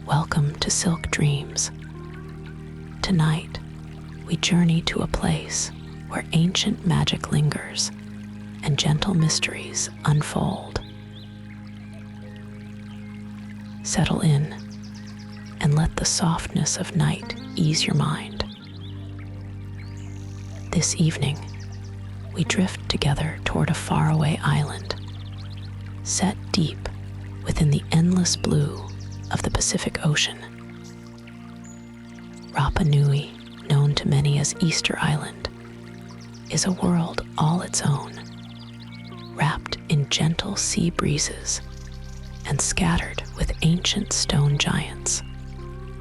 Welcome to Silk Dreams. Tonight, we journey to a place where ancient magic lingers and gentle mysteries unfold. Settle in and let the softness of night ease your mind. This evening, we drift together toward a faraway island, set deep within the endless blue of the Pacific Ocean. Rapa Nui, known to many as Easter Island, is a world all its own, wrapped in gentle sea breezes and scattered with ancient stone giants,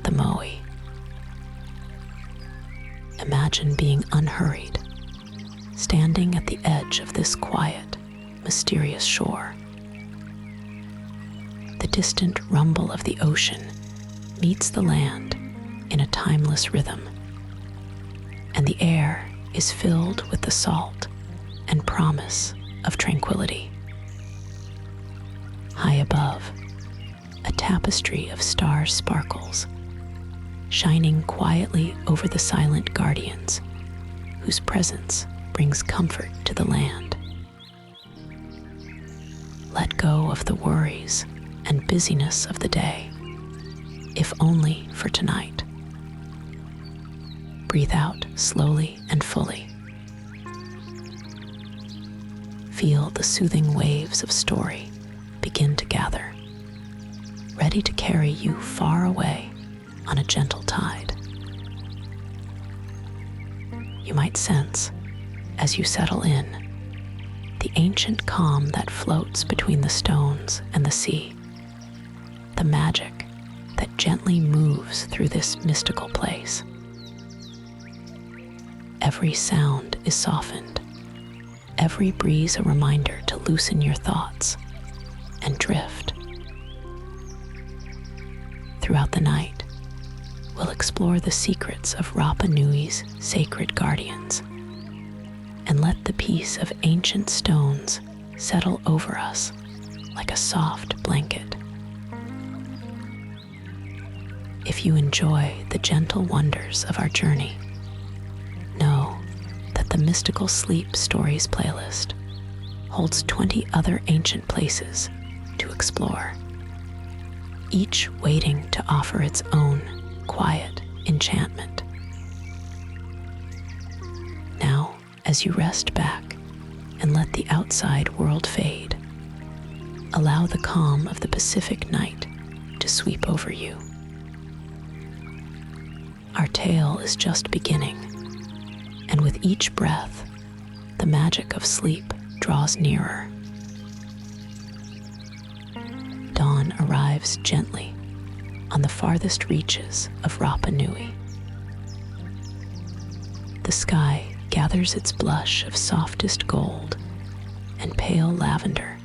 the Moai. Imagine being unhurried, standing at the edge of this quiet, mysterious shore. The distant rumble of the ocean meets the land in a timeless rhythm, and the air is filled with the salt and promise of tranquility. High above, a tapestry of stars sparkles, shining quietly over the silent guardians whose presence brings comfort to the land. Let go of the worries and busyness of the day, if only for tonight. Breathe out slowly and fully. Feel the soothing waves of story begin to gather, ready to carry you far away on a gentle tide. You might sense, as you settle in, the ancient calm that floats between the stones and the sea, the magic that gently moves through this mystical place. Every sound is softened, every breeze a reminder to loosen your thoughts and drift. Throughout the night, we'll explore the secrets of Rapa Nui's sacred guardians and let the peace of ancient stones settle over us like a soft blanket. If you enjoy the gentle wonders of our journey, know that the Mystical Sleep Stories playlist holds 20 other ancient places to explore, each waiting to offer its own quiet enchantment. Now, as you rest back and let the outside world fade, allow the calm of the Pacific night to sweep over you. Our tale is just beginning, and with each breath, the magic of sleep draws nearer. Dawn arrives gently on the farthest reaches of Rapa Nui. The sky gathers its blush of softest gold and pale lavender,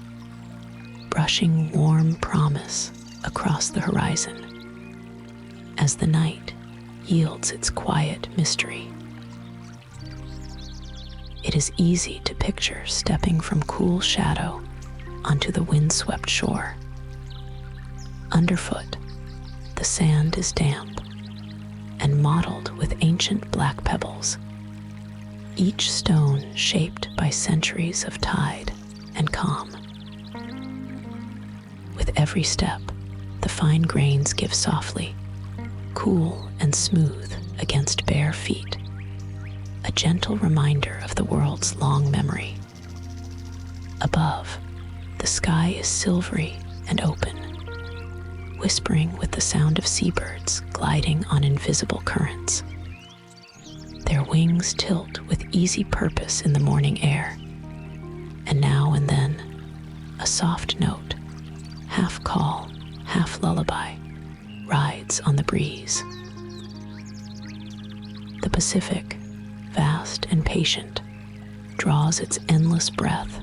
brushing warm promise across the horizon as the night yields its quiet mystery. It is easy to picture stepping from cool shadow onto the windswept shore. Underfoot, the sand is damp and mottled with ancient black pebbles, each stone shaped by centuries of tide and calm. With every step, the fine grains give softly, cool and smooth against bare feet, a gentle reminder of the world's long memory. Above, the sky is silvery and open, whispering with the sound of seabirds gliding on invisible currents. Their wings tilt with easy purpose in the morning air, and now and then, a soft note, half call, half lullaby, rides on the breeze. The Pacific, vast and patient, draws its endless breath.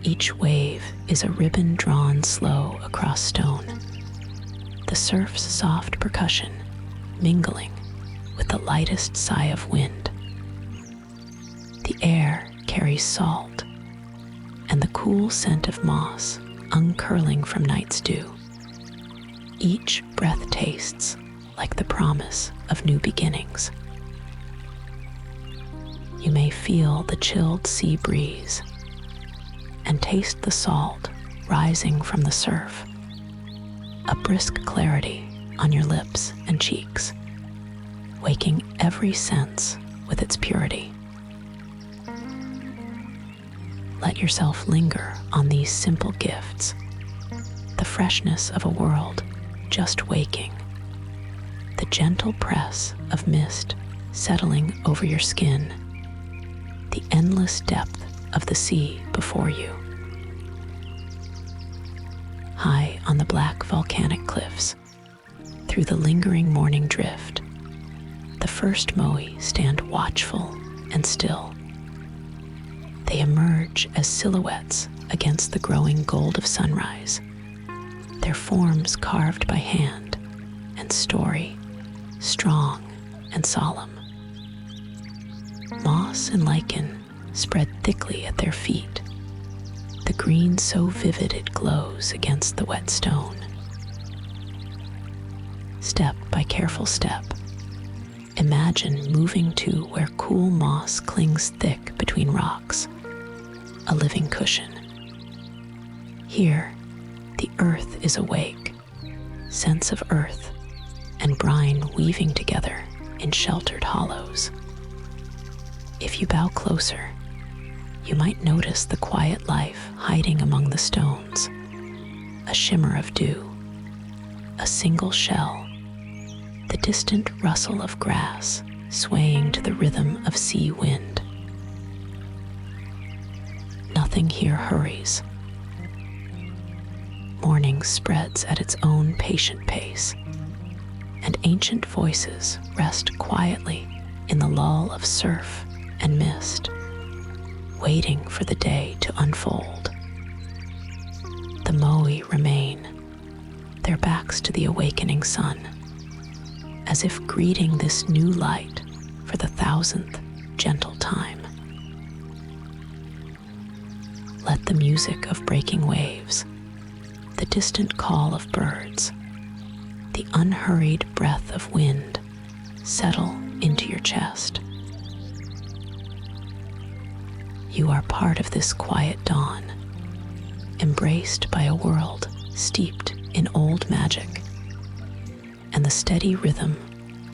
Each wave is a ribbon drawn slow across stone, the surf's soft percussion mingling with the lightest sigh of wind. The air carries salt and the cool scent of moss uncurling from night's dew. Each breath tastes like the promise of new beginnings. You may feel the chilled sea breeze and taste the salt rising from the surf, a brisk clarity on your lips and cheeks, waking every sense with its purity. Let yourself linger on these simple gifts, the freshness of a world just waking, the gentle press of mist settling over your skin, the endless depth of the sea before you. High on the black volcanic cliffs, through the lingering morning drift, the first Moai stand watchful and still. They emerge as silhouettes against the growing gold of sunrise, their forms carved by hand and story, strong and solemn. Moss and lichen spread thickly at their feet, the green so vivid it glows against the wet stone. Step by careful step, imagine moving to where cool moss clings thick between rocks, a living cushion. Here, the earth is awake, scents of earth and brine weaving together in sheltered hollows. If you bow closer, you might notice the quiet life hiding among the stones, a shimmer of dew, a single shell, the distant rustle of grass swaying to the rhythm of sea wind. Nothing here hurries. Morning spreads at its own patient pace, and ancient voices rest quietly in the lull of surf and mist, waiting for the day to unfold. The Moai remain, their backs to the awakening sun, as if greeting this new light for the 1000th gentle time. Let the music of breaking waves, the distant call of birds, the unhurried breath of wind settle into your chest. You are part of this quiet dawn, embraced by a world steeped in old magic and the steady rhythm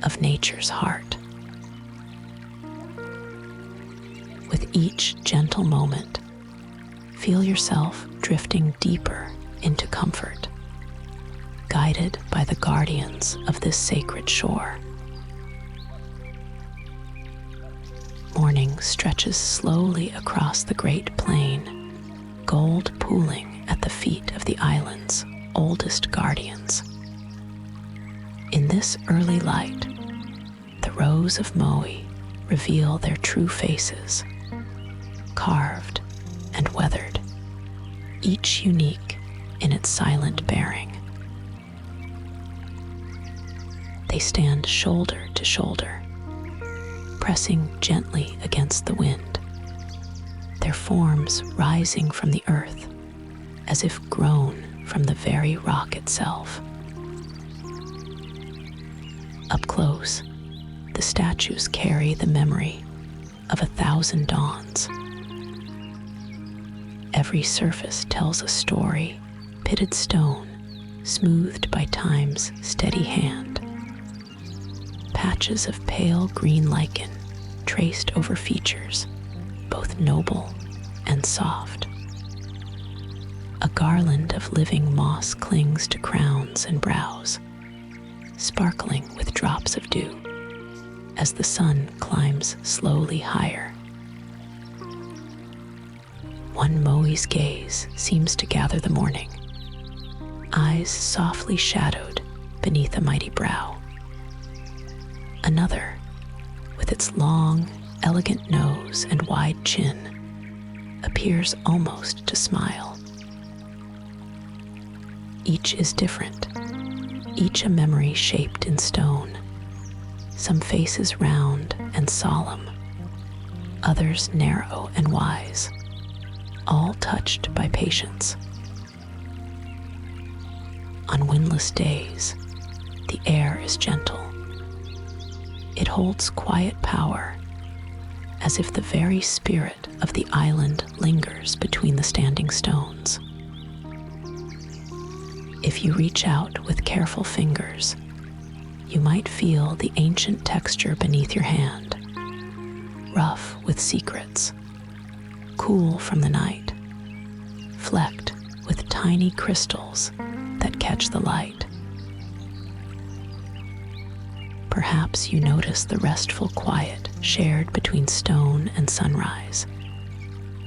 of nature's heart. With each gentle moment, feel yourself drifting deeper into comfort, guided by the guardians of this sacred shore. Morning stretches slowly across the great plain, gold pooling at the feet of the island's oldest guardians. In this early light, the rows of Moai reveal their true faces, carved and weathered, each unique in its silent bearing. They stand shoulder to shoulder, pressing gently against the wind, their forms rising from the earth as if grown from the very rock itself. Up close, the statues carry the memory of 1,000 dawns. Every surface tells a story, pitted stone, smoothed by time's steady hand. Patches of pale green lichen traced over features, both noble and soft. A garland of living moss clings to crowns and brows, sparkling with drops of dew as the sun climbs slowly higher. One Moai's gaze seems to gather the morning, eyes softly shadowed beneath a mighty brow. Another, with its long, elegant nose and wide chin, appears almost to smile. Each is different, each a memory shaped in stone, some faces round and solemn, others narrow and wise, all touched by patience. On windless days, the air is gentle. It holds quiet power, as if the very spirit of the island lingers between the standing stones. If you reach out with careful fingers, you might feel the ancient texture beneath your hand, rough with secrets, cool from the night, flecked with tiny crystals that catch the light. Perhaps you notice the restful quiet shared between stone and sunrise,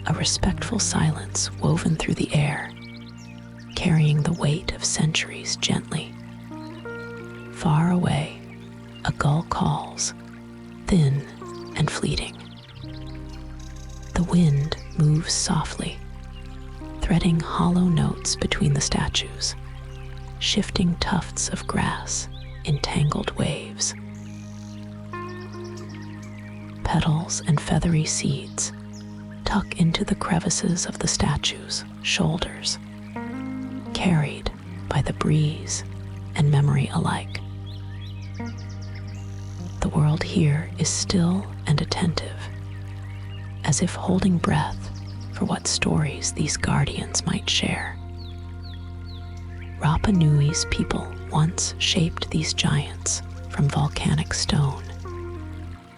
a respectful silence woven through the air, carrying the weight of centuries gently. Far away, a gull calls, thin and fleeting. The wind moves softly, threading hollow notes between the statues, shifting tufts of grass in tangled waves. Petals and feathery seeds tuck into the crevices of the statues' shoulders, carried by the breeze and memory alike. The world here is still and attentive, as if holding breath for what stories these guardians might share. Rapa Nui's people once shaped these giants from volcanic stone,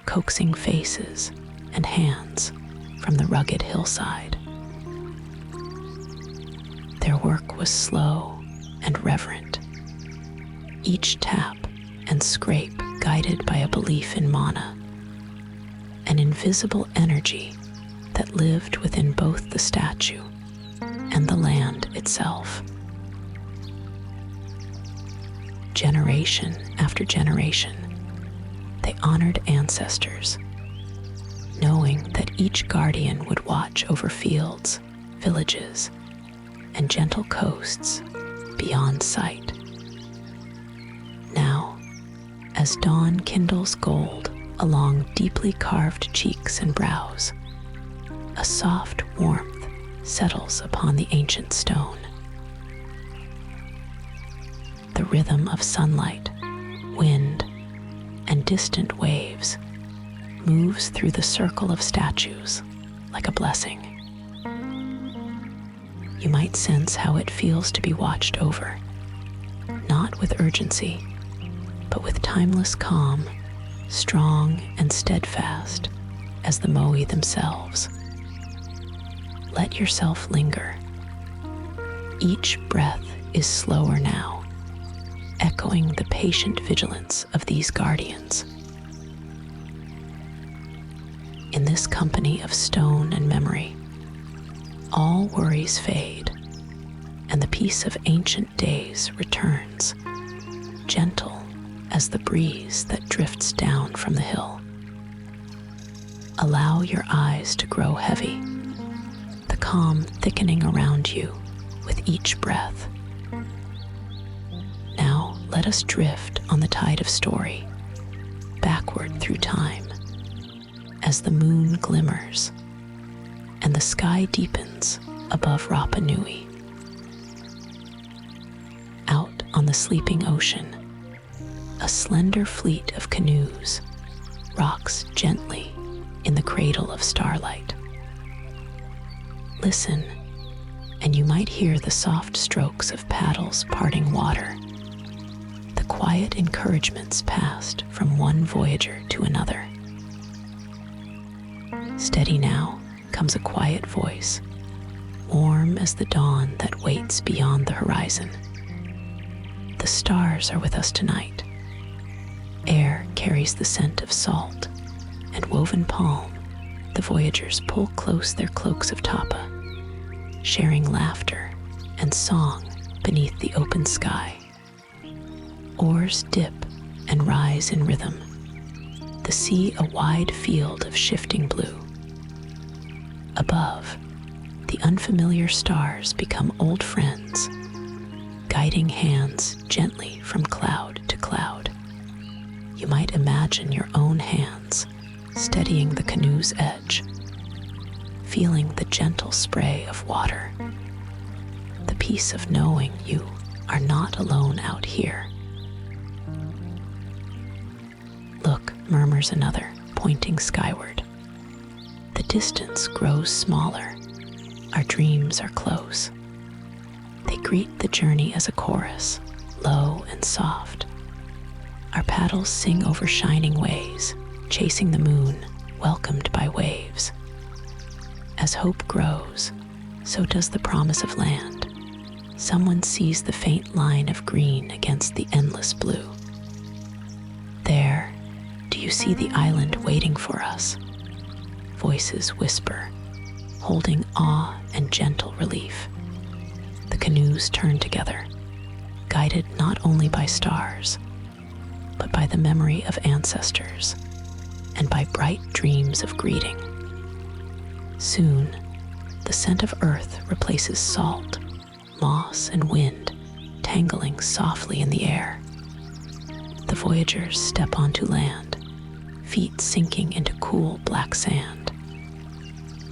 coaxing faces and hands from the rugged hillside. Their work was slow and reverent, each tap and scrape guided by a belief in mana, an invisible energy that lived within both the statue and the land itself. Generation after generation, they honored ancestors, knowing that each guardian would watch over fields, villages, and gentle coasts beyond sight. Now, as dawn kindles gold along deeply carved cheeks and brows, a soft warmth settles upon the ancient stone. The rhythm of sunlight, wind, and distant waves moves through the circle of statues like a blessing. You might sense how it feels to be watched over, not with urgency, but with timeless calm, strong and steadfast as the Moai themselves. Let yourself linger. Each breath is slower now, echoing the patient vigilance of these guardians. In this company of stone and memory, all worries fade, and the peace of ancient days returns, gentle as the breeze that drifts down from the hill. Allow your eyes to grow heavy, the calm thickening around you with each breath. Now let us drift on the tide of story, backward through time, as the moon glimmers and the sky deepens above Rapa Nui. Out on the sleeping ocean, a slender fleet of canoes rocks gently in the cradle of starlight. Listen, and you might hear the soft strokes of paddles parting water, the quiet encouragements passed from one voyager to another. Steady now comes a quiet voice, warm as the dawn that waits beyond the horizon. The stars are with us tonight. Air carries the scent of salt, and woven palm, the voyagers pull close their cloaks of tapa, sharing laughter and song beneath the open sky. Oars dip and rise in rhythm, the sea a wide field of shifting blue. Above, the unfamiliar stars become old friends, guiding hands gently from cloud to cloud. You might imagine your own hands steadying the canoe's edge, feeling the gentle spray of water, the peace of knowing you are not alone out here. Look, murmurs another, pointing skyward. The distance grows smaller. Our dreams are close. They greet the journey as a chorus, low and soft. Our paddles sing over shining ways, chasing the moon, welcomed by waves. As hope grows, so does the promise of land. Someone sees the faint line of green against the endless blue. There, do you see the island waiting for us? Voices whisper, holding awe and gentle relief. The canoes turn together, guided not only by stars, but by the memory of ancestors and by bright dreams of greeting. Soon, the scent of earth replaces salt, moss, and wind, tangling softly in the air. The voyagers step onto land, feet sinking into cool black sand.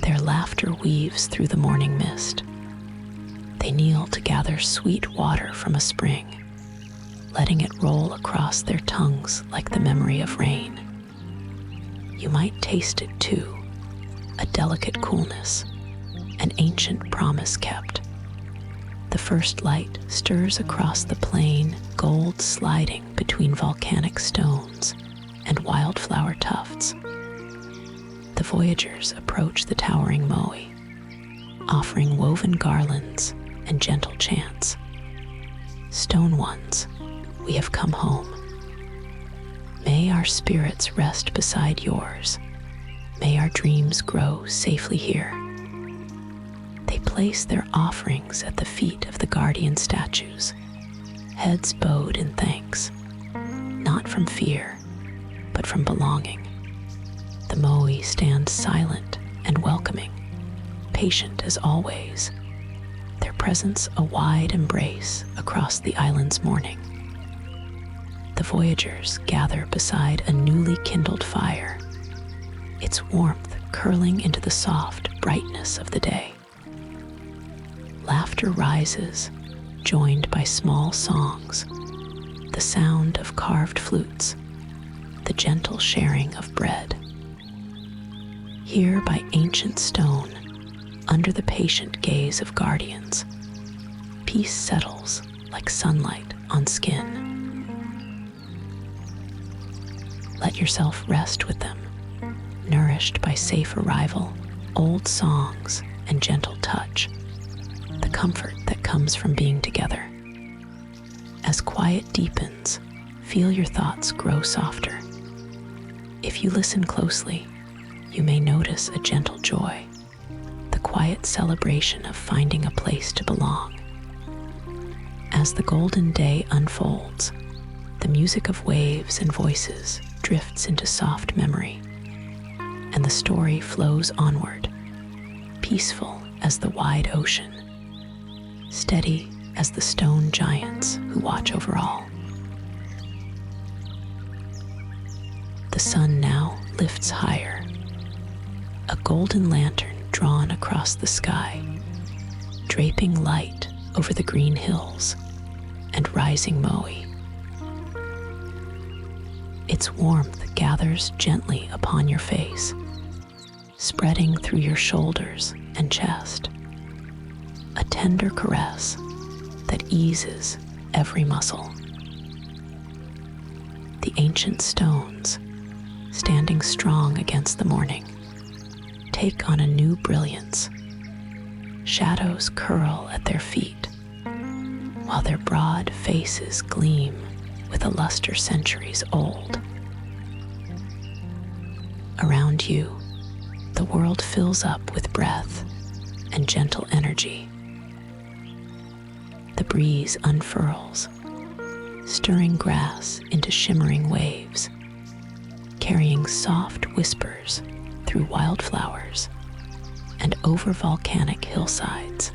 Their laughter weaves through the morning mist. They kneel to gather sweet water from a spring, letting it roll across their tongues like the memory of rain. You might taste it too, a delicate coolness, an ancient promise kept. The first light stirs across the plain, gold sliding between volcanic stones and wildflower tufts. The voyagers approach the towering Moai, offering woven garlands and gentle chants. Stone ones, we have come home. May our spirits rest beside yours. May our dreams grow safely here. They place their offerings at the feet of the guardian statues, heads bowed in thanks, not from fear, but from belonging. The Moai stand silent and welcoming, patient as always, their presence a wide embrace across the island's morning. The voyagers gather beside a newly kindled fire, its warmth curling into the soft brightness of the day. Laughter rises, joined by small songs, the sound of carved flutes, the gentle sharing of bread. Here by ancient stone, under the patient gaze of guardians, peace settles like sunlight on skin. Let yourself rest with them, nourished by safe arrival, old songs, and gentle touch, the comfort that comes from being together. As quiet deepens, feel your thoughts grow softer. If you listen closely, you may notice a gentle joy, the quiet celebration of finding a place to belong. As the golden day unfolds, the music of waves and voices drifts into soft memory, and the story flows onward, peaceful as the wide ocean, steady as the stone giants who watch over all. The sun now lifts higher, a golden lantern drawn across the sky, draping light over the green hills and rising Moai. Its warmth gathers gently upon your face, spreading through your shoulders and chest, a tender caress that eases every muscle. The ancient stones, standing strong against the morning, take on a new brilliance. Shadows curl at their feet, while their broad faces gleam with a luster centuries old. Around you, the world fills up with breath and gentle energy. The breeze unfurls, stirring grass into shimmering waves, carrying soft whispers through wildflowers and over volcanic hillsides.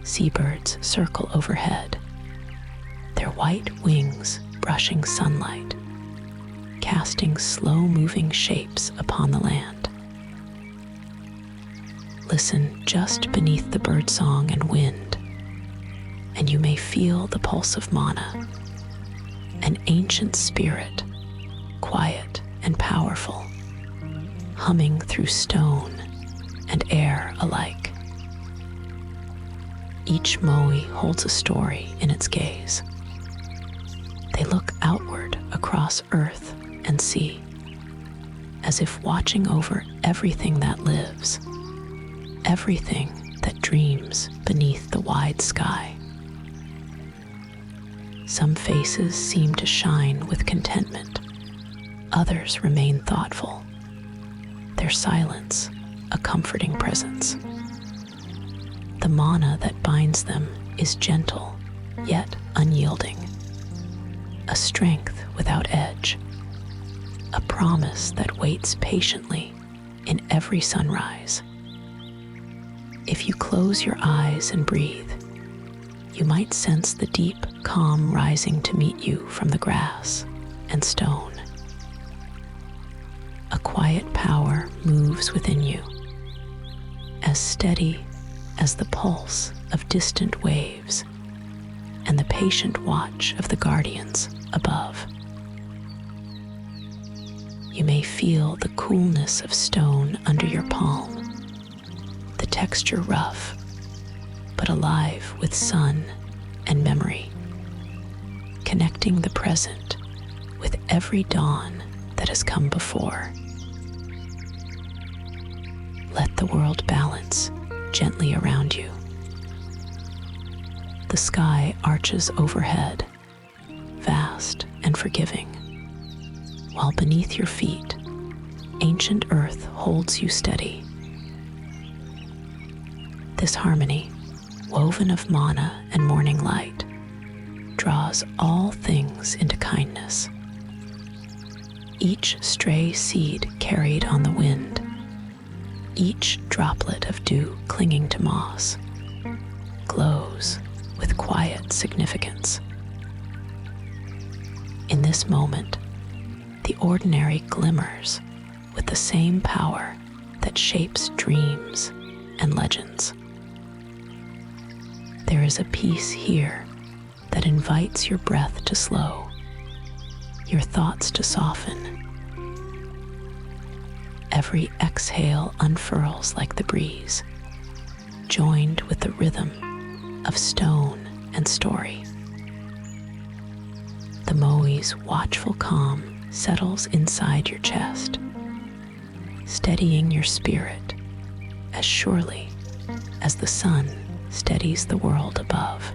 Seabirds circle overhead, their white wings brushing sunlight, casting slow-moving shapes upon the land. Listen just beneath the birdsong and wind, and you may feel the pulse of mana, an ancient spirit, quiet and powerful, humming through stone and air alike. Each Moai holds a story in its gaze. They look outward across earth and sea, as if watching over everything that lives, everything that dreams beneath the wide sky. Some faces seem to shine with contentment, others remain thoughtful, their silence a comforting presence. The mana that binds them is gentle, yet unyielding, a strength without edge, a promise that waits patiently in every sunrise. If you close your eyes and breathe, you might sense the deep calm rising to meet you from the grass and stone. A quiet power moves within you, as steady as the pulse of distant waves and the patient watch of the guardians above. You may feel the coolness of stone under your palm, the texture rough, but alive with sun and memory, connecting the present with every dawn that has come before. Let the world balance gently around you. The sky arches overhead, vast and forgiving, while beneath your feet, ancient earth holds you steady. This harmony, woven of mana and morning light, draws all things into kindness. Each stray seed carried on the wind, each droplet of dew clinging to moss, glows with quiet significance. In this moment, the ordinary glimmers with the same power that shapes dreams and legends. There is a peace here that invites your breath to slow, your thoughts to soften. Every exhale unfurls like the breeze, joined with the rhythm of stone and story. The Moai's watchful calm settles inside your chest, steadying your spirit as surely as the sun steadies the world above.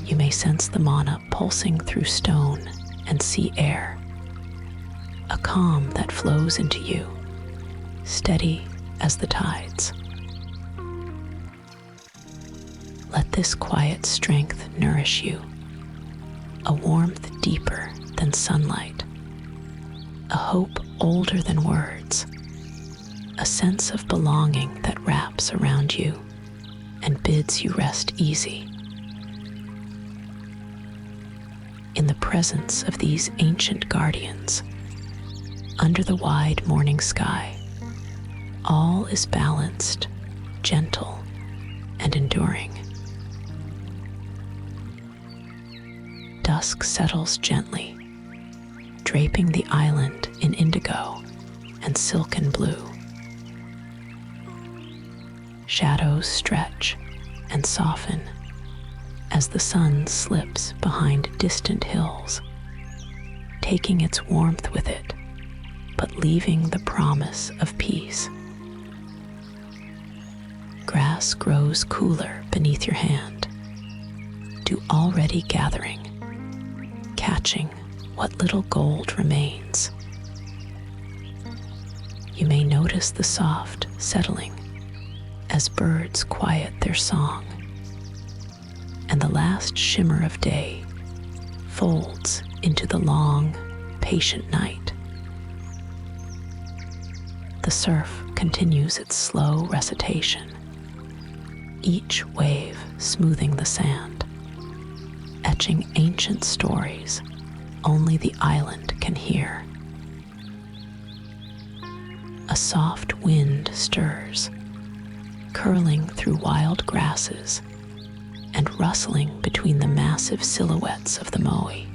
You may sense the mana pulsing through stone and sea air, a calm that flows into you, steady as the tides. Let this quiet strength nourish you, a warmth deeper than sunlight, a hope older than words, a sense of belonging that wraps around you and bids you rest easy. In the presence of these ancient guardians, under the wide morning sky, all is balanced, gentle, and enduring. Dusk settles gently, draping the island in indigo and silken blue. Shadows stretch and soften as the sun slips behind distant hills, taking its warmth with it, but leaving the promise of peace. Grass grows cooler beneath your hand, dew already gathering, catching what little gold remains. You may notice the soft settling as birds quiet their song, and the last shimmer of day folds into the long, patient night. The surf continues its slow recitation, each wave smoothing the sand, etching ancient stories only the island can hear. A soft wind stirs, curling through wild grasses and rustling between the massive silhouettes of the Moai.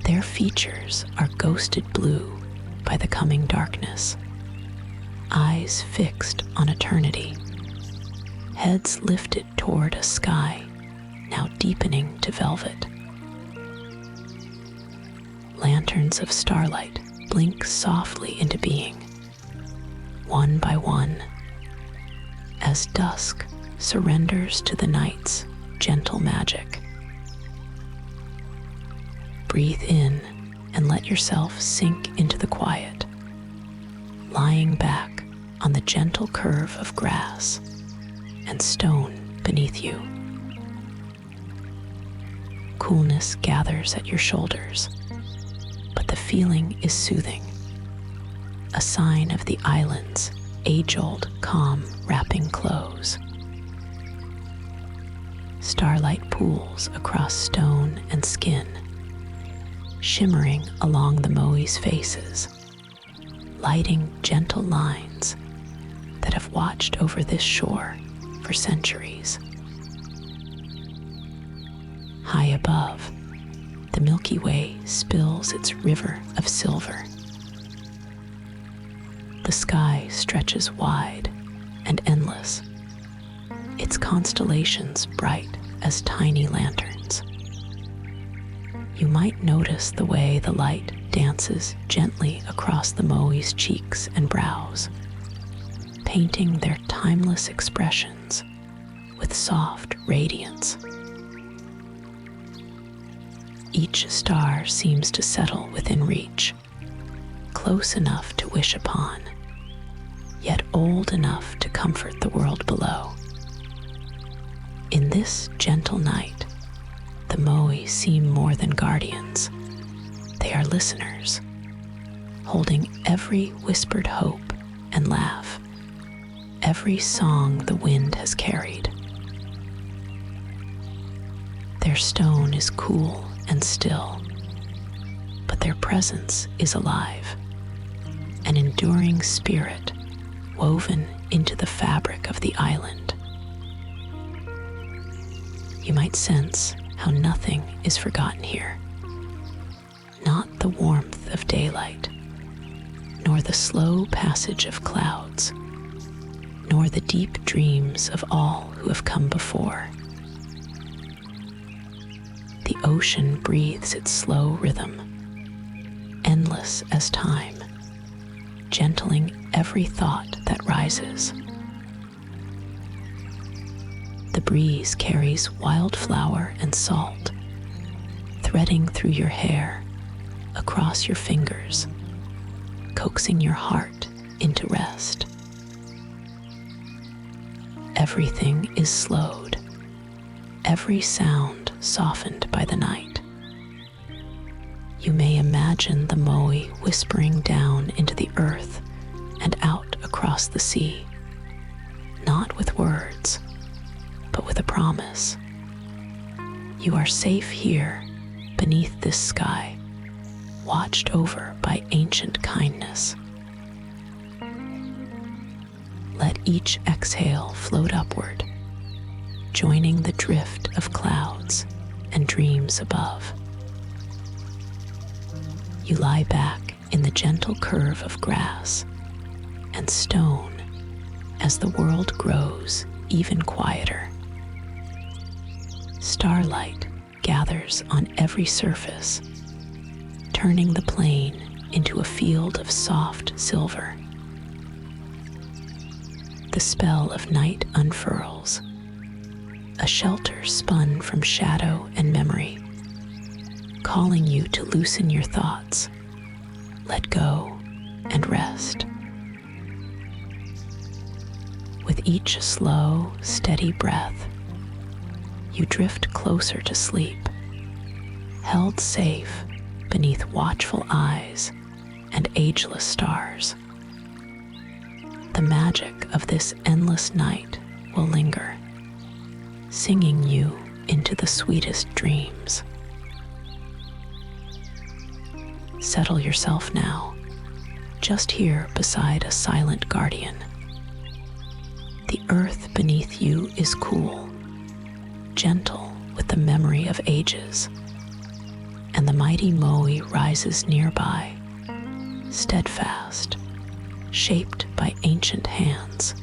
Their features are ghosted blue by the coming darkness, eyes fixed on eternity, heads lifted toward a sky now deepening to velvet. Lanterns of starlight blink softly into being, one by one, as dusk surrenders to the night's gentle magic. Breathe in and let yourself sink into the quiet, lying back on the gentle curve of grass and stone beneath you. Coolness gathers at your shoulders, but the feeling is soothing, a sign of the island's age-old calm wrapping close. Starlight pools across stone and skin, shimmering along the Moai's faces, lighting gentle lines that have watched over this shore for centuries. High above, the Milky Way spills its river of silver. The sky stretches wide and endless, its constellations bright as tiny lanterns. You might notice the way the light dances gently across the Moai's cheeks and brows, painting their timeless expressions with soft radiance. Each star seems to settle within reach, close enough to wish upon, yet old enough to comfort the world below. In this gentle night, the Moai seem more than guardians. They are listeners, holding every whispered hope and laugh, every song the wind has carried. Their stone is cool and still, but their presence is alive, an enduring spirit woven into the fabric of the island. You might sense how nothing is forgotten here, not the warmth of daylight, nor the slow passage of clouds, nor the deep dreams of all who have come before. The ocean breathes its slow rhythm, endless as time, gentling every thought that rises. The breeze carries wildflower and salt, threading through your hair, across your fingers, coaxing your heart into rest. Everything is slowed, every sound softened by the night. You may imagine the Moai whispering down into the earth and out across the sea, not with words, but with a promise. You are safe here, beneath this sky, watched over by ancient kindness. Let each exhale float upward, joining the drift of clouds and dreams above. You lie back in the gentle curve of grass and stone as the world grows even quieter. Starlight gathers on every surface, turning the plain into a field of soft silver. The spell of night unfurls, a shelter spun from shadow and memory, calling you to loosen your thoughts, let go, and rest. With each slow, steady breath, you drift closer to sleep, held safe beneath watchful eyes and ageless stars. The magic of this endless night will linger, singing you into the sweetest dreams. Settle yourself now, just here beside a silent guardian. The earth beneath you is cool, gentle with the memory of ages, and the mighty Moai rises nearby, steadfast, shaped by ancient hands,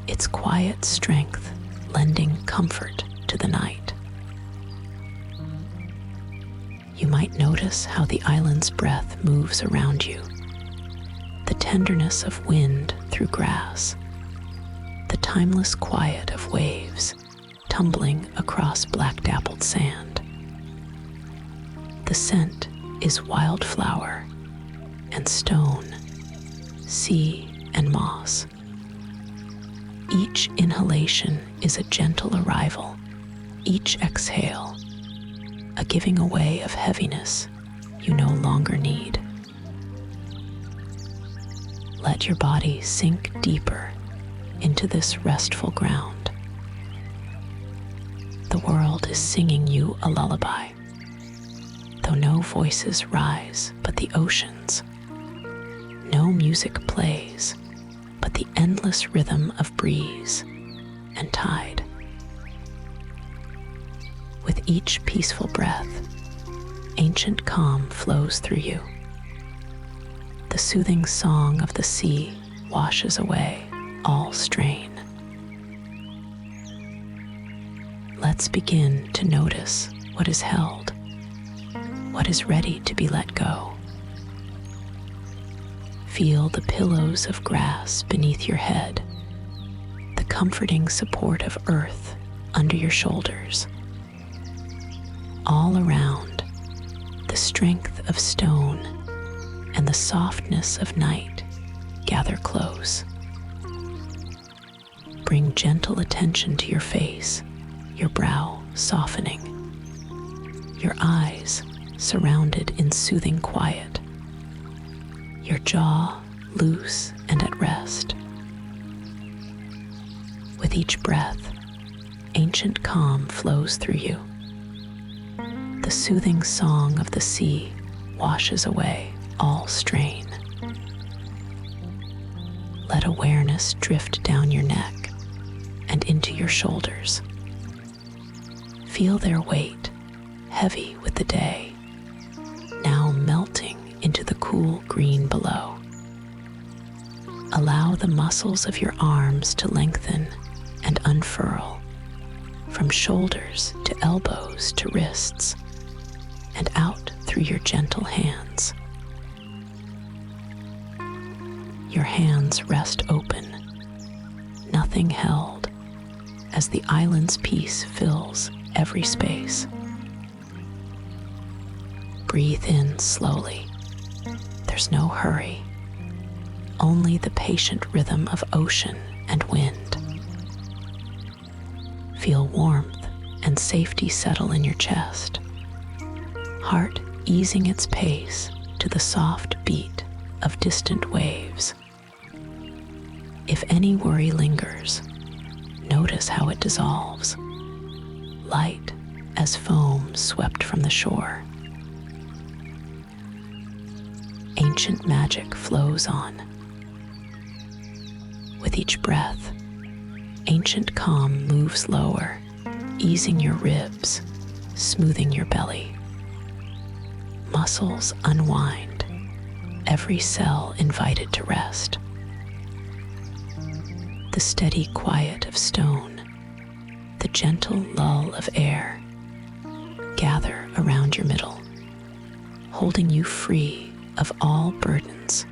its quiet strength lending comfort to the night. You might notice how the island's breath moves around you, the tenderness of wind through grass, the timeless quiet of waves tumbling across black-dappled sand. The scent is wildflower and stone, sea and moss. Each inhalation is a gentle arrival, each exhale a giving away of heaviness you no longer need. Let your body sink deeper into this restful ground. The world is singing you a lullaby, though no voices rise but the ocean's. No music plays but the endless rhythm of breeze and tide. With each peaceful breath, ancient calm flows through you. The soothing song of the sea washes away all strain. Let's begin to notice what is held, what is ready to be let go. Feel the pillows of grass beneath your head, the comforting support of earth under your shoulders. All around, the strength of stone and the softness of night gather close. Bring gentle attention to your face, your brow softening, your eyes surrounded in soothing quiet, your jaw loose and at rest. With each breath, ancient calm flows through you. The soothing song of the sea washes away all strain. Let awareness drift down your neck and into your shoulders. Feel their weight, heavy with the day, now melting into the cool green below. Allow the muscles of your arms to lengthen and unfurl, from shoulders to elbows to wrists, and out through your gentle hands. Your hands rest open, nothing held, as the island's peace fills every space. Breathe in slowly. There's no hurry, only the patient rhythm of ocean and wind. Feel warmth and safety settle in your chest, heart easing its pace to the soft beat of distant waves. If any worry lingers, notice how it dissolves, light as foam swept from the shore. Ancient magic flows on. With each breath, ancient calm moves lower, easing your ribs, smoothing your belly. Muscles unwind, every cell invited to rest. The steady quiet of stone, the gentle lull of air, gather around your middle, holding you free of all burdens.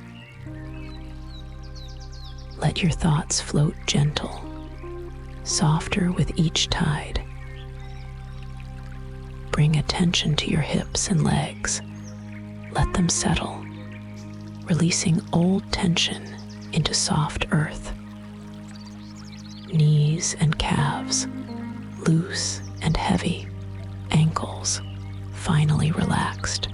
Let your thoughts float gentle, softer with each tide. Bring attention to your hips and legs. Let them settle, releasing old tension into soft earth. Knees and calves, loose and heavy, ankles finally relaxed.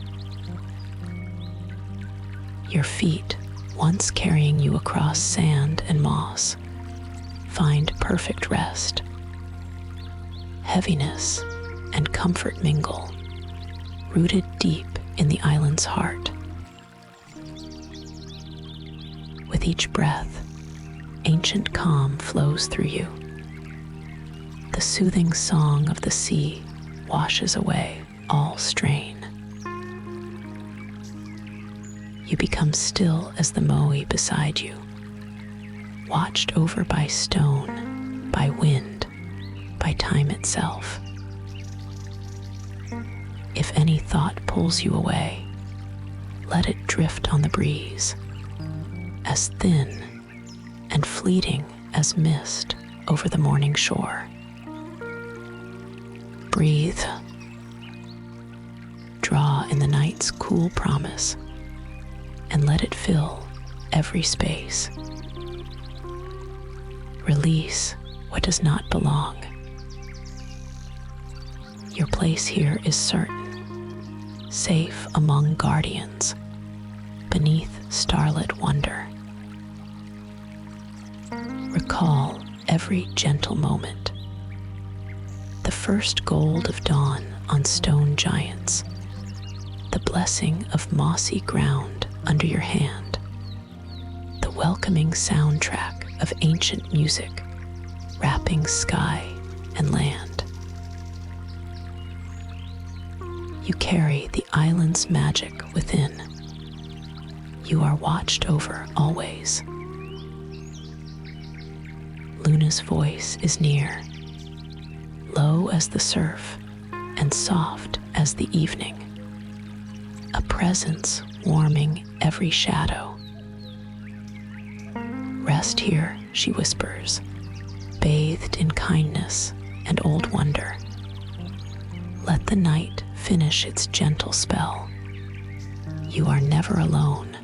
Your feet, once carrying you across sand and moss, find perfect rest. Heaviness and comfort mingle, rooted deep in the island's heart. With each breath, ancient calm flows through you. The soothing song of the sea washes away all strain. You become still as the Moai beside you, watched over by stone, by wind, by time itself. If any thought pulls you away, let it drift on the breeze, as thin and fleeting as mist over the morning shore. Breathe. Draw in the night's cool promise, and let it fill every space. Release what does not belong. Your place here is certain, safe among guardians, beneath starlit wonder. Recall every gentle moment, the first gold of dawn on stone giants, the blessing of mossy ground under your hand, the welcoming soundtrack of ancient music wrapping sky and land. You carry the island's magic within. You are watched over always. Luna's voice is near, low as the surf and soft as the evening, a presence warming every shadow. Rest here, she whispers, bathed in kindness and old wonder. Let the night finish its gentle spell. You are never alone.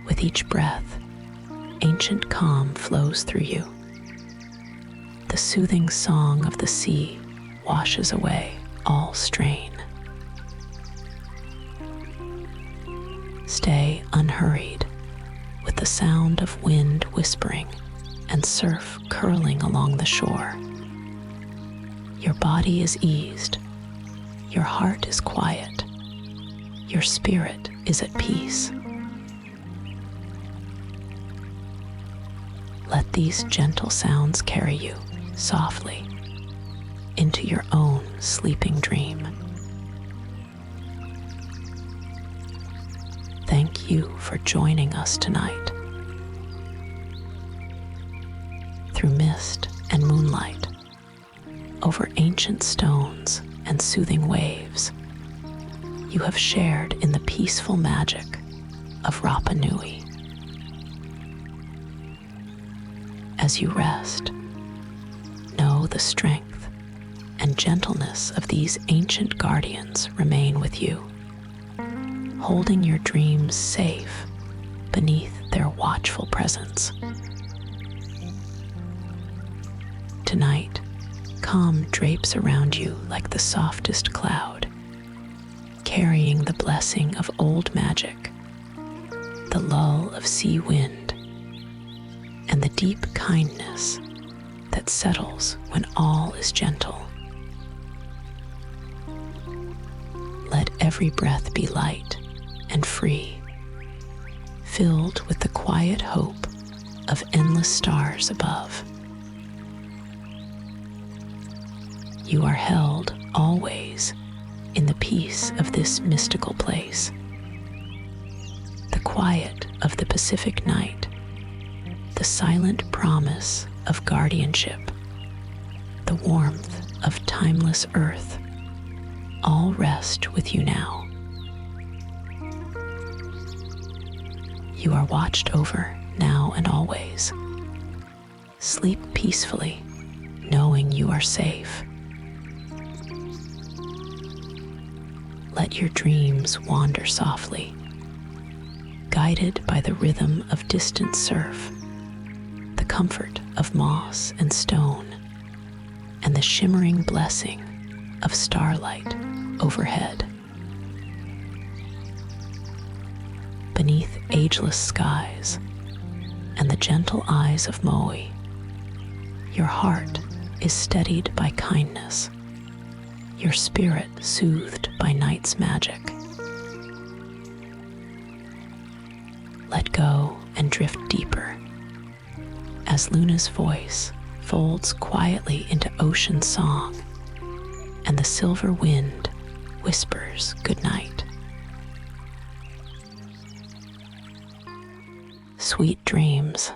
With each breath, ancient calm flows through you. The soothing song of the sea washes away all strain. Stay unhurried, with the sound of wind whispering and surf curling along the shore. Your body is eased, your heart is quiet, your spirit is at peace. Let these gentle sounds carry you softly into your own sleeping dream. Thank you for joining us tonight. Through mist and moonlight, over ancient stones and soothing waves, you have shared in the peaceful magic of Rapa Nui. As you rest, know the strength and gentleness of these ancient guardians remain with you, holding your dreams safe beneath their watchful presence. Tonight, calm drapes around you like the softest cloud, carrying the blessing of old magic, the lull of sea wind, and the deep kindness that settles when all is gentle. Let every breath be light and free, filled with the quiet hope of endless stars above. You are held always in the peace of this mystical place, the quiet of the Pacific night, the silent promise of guardianship, the warmth of timeless earth, all rest with you now. You are watched over now and always. Sleep peacefully, knowing you are safe. Let your dreams wander softly, guided by the rhythm of distant surf, the comfort of moss and stone, and the shimmering blessing of starlight overhead. Beneath ageless skies and the gentle eyes of Moai, your heart is steadied by kindness, your spirit soothed by night's magic. Let go and drift deeper as Luna's voice folds quietly into ocean song and the silver wind whispers goodnight. Sweet dreams.